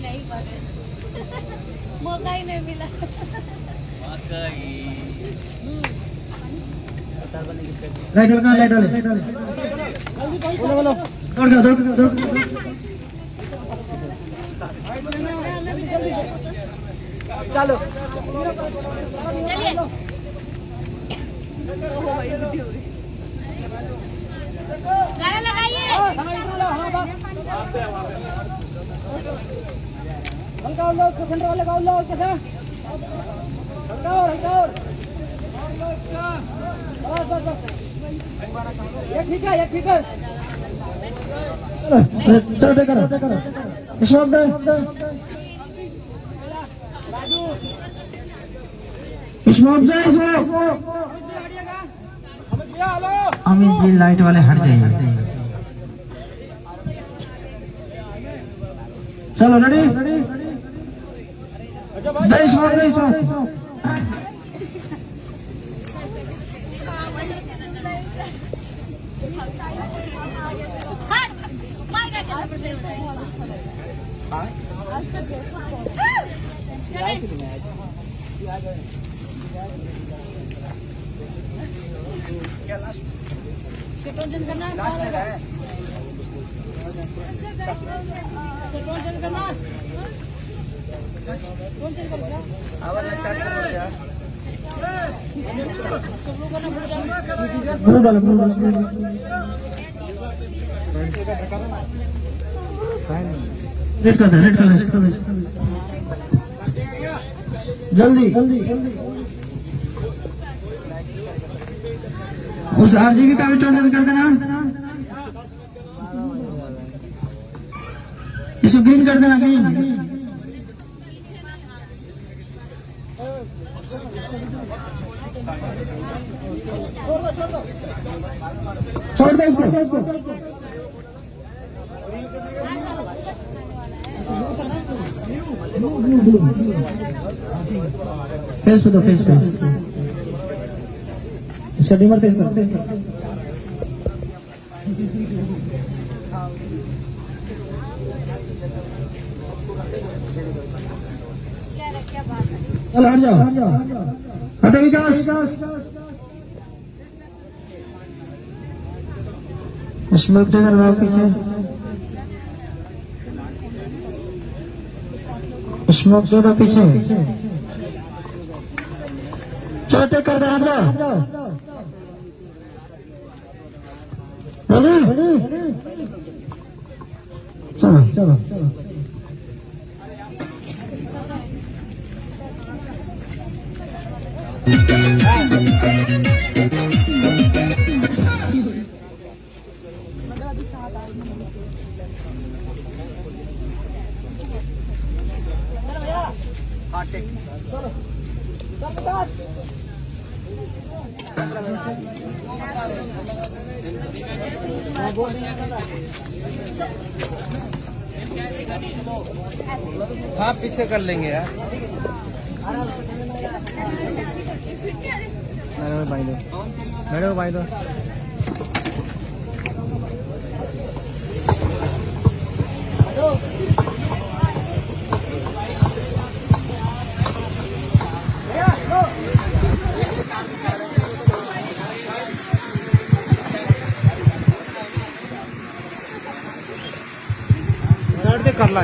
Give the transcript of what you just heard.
नहीं बने, मौका ही नहीं मिला। लाइट वाला लाइट वाले बोलो बोलो दौड़ जाओ दौड़ दौड़ चलो चलिए गाना लगाइए। हल्का लो सेंटर वाले का लो कैसा हल्का और बस बस बस ये ठीक है चलो करो स्मोक दे स्मोक अमित जी लाइट वाले हट जाइए। चलो रेडी दे स्मोक रेड कलर जल्दी उस आरजीबी का भी टोटल कर देना, इसको ग्रीन कर देना ग्रीन छोड़ दे इसको फेस पे दो फेस पे इसका डिमर तेज कर चलो हट जाओ हटो विकास स्मोक दे दरवाजे पीछे स्मोक दे दो पीछे चलो टेक कर दे हट जाओ चलो हाँ पीछे कर लेंगे यार। मैडम भाई दो कर ला।